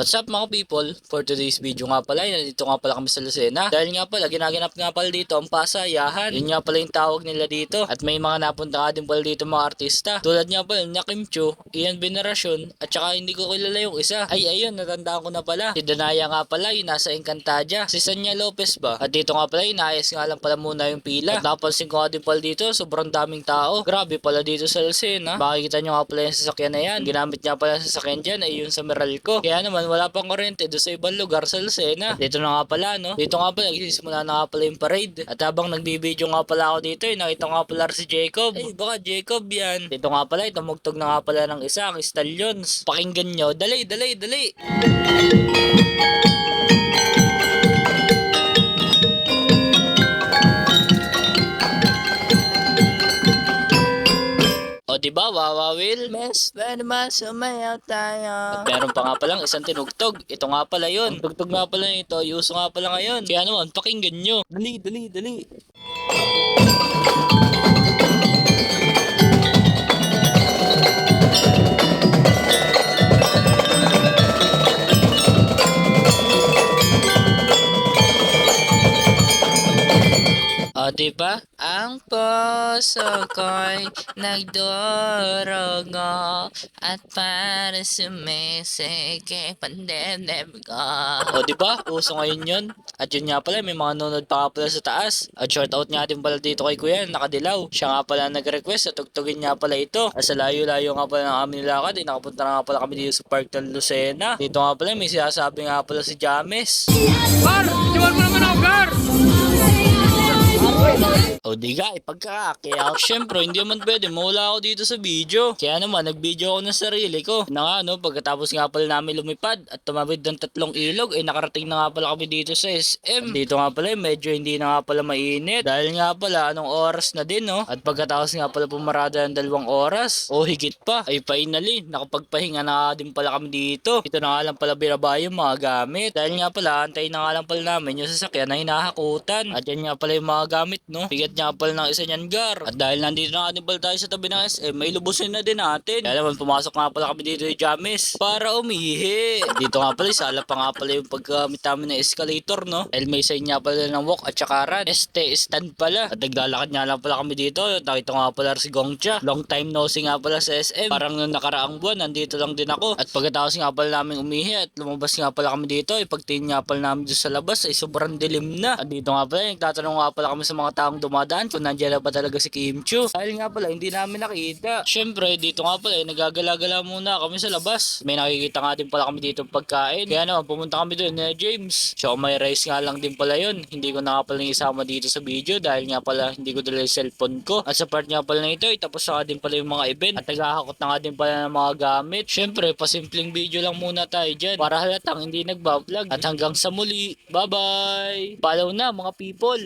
What's up mga people? For today's video nga pala, dito nga pala kami sa Lucena. Dahil nga pala, ginaganap nga pala dito ang pasayahan. Yun nga pala yung tawag nila dito. At may mga napunta nga din pala dito mga artista. Tulad nga pala na Kim Chiu, Ian Veneracion, at saka hindi ko kilala yung isa. Ay ayun, natandaan ko na pala. Si Danaya nga pala, yung nasa Encantadia. Si Sanya Lopez ba? At dito nga pala, inayos nga lang pala muna yung pila. At napansin ko nga din pala dito, sobrang daming tao. Grabe pala dito sa Lucena. Makikita nyo nga pala yung sasakyan na yan. Ginamit nga pala yung sasakyan dyan ay yung sa Meralco. Kaya naman, wala pang kuryente doon sa ibang lugar sa Lucena. Dito na nga pala, no? Dito nga pala, nagsisimula na nga pala yung parade. At habang nagbibideo nga pala ako dito, nakita nga pala si Jacob. Ay, baka Jacob yan. Dito nga pala, tumugtog na nga pala ng isa, ang Stallions. Pakinggan nyo. Dali, dali, dali. O diba, Wawa Will? Mes, pwede ba sumayaw tayo? At meron pa nga palang isang tinugtog. Ito nga pala yun. Tugtog nga pala ito. Uso nga pala ngayon. Kaya naman, pakinggan nyo. Dali, dali, dali. O diba? Ang puso ko'y nagdurugo at para sumisike pandemdem ko. O diba? Uso ngayon yun. At yun nga pala, may mga nunod pa nga pala sa taas. At shoutout nga din pala dito kay Kuya, nakadilaw. Siya nga pala nag-request at tugtugin nga pala ito. At sa layo-layo nga pala ng aming lakad, nakapunta na nga pala kami dito sa Park ng Lucena. Dito nga pala, may sinasabi nga pala si James. Gar! Iwan mo naman ako, Gar! O diga, ipagkakakaya. Siyempre, hindi naman pwede. Mawala ako dito sa video. Kaya naman, nag-video ako ng sarili ko. Na nga, no, pagkatapos nga pala namin lumipad at tumawid ng 3 ilog, nakarating na nga pala kami dito sa SM. At dito nga pala, medyo hindi na nga pala mainit. Dahil nga pala, anong oras na din, no? At pagkatapos nga pala pumarada ng 2 oras, o higit pa, ay finally, nakapagpahinga na nga din pala kami dito. Ito na nga lang pala binaba yung mga gamit. Dahil nga pala, antayin na nga lang pala namin yung sasakyan na hinahakutan. At yan nga pala yung mga gamit, no? Bigat nga pala ng isa niyan, Gar. At dahil nandito na nga din pala tayo sa tabi ng SM, may lubusin na din natin. Kaya naman, pumasok nga pala kami dito ni James para umihi. Dito nga pala, sala pa nga pala yung paggamit namin ng escalator, no? Dahil may sign nga pala ng walk at saka run. Stand pala. At naglalakad nga lang pala kami dito. Nakita nga pala si Gongcha. Long time no see nga pala sa SM. Parang nung nakaraang buwan, nandito lang din ako. At pagkatapos nga pala namin umihi at lumabas nga pala kami dito, pagtingin nga pala namin dito sa labas ay sobrang dilim na. At dito nga pala, nagtatanong nga pala kami sa mga taong dumadaan kung nandiyan na ba talaga si Kim Chiu. Dahil nga pala, hindi namin nakita. Syempre, dito nga pala, nagagala-gala muna kami sa labas. May nakikita nga din pala kami dito pagkain. Kaya naman, pumunta kami doon na James. So, may rice nga lang din pala yun. Hindi ko na nga pala isama dito sa video dahil nga pala, hindi ko dala yung cellphone ko. At sa part nga pala na ito, tapos na nga din pala yung mga event. At naghahakot na nga din pala ng mga gamit. Syempre, pasimpleng video lang muna tayo dyan para halatang hindi nagbablog. At hanggang sa muli, bye-bye! Follow na mga people!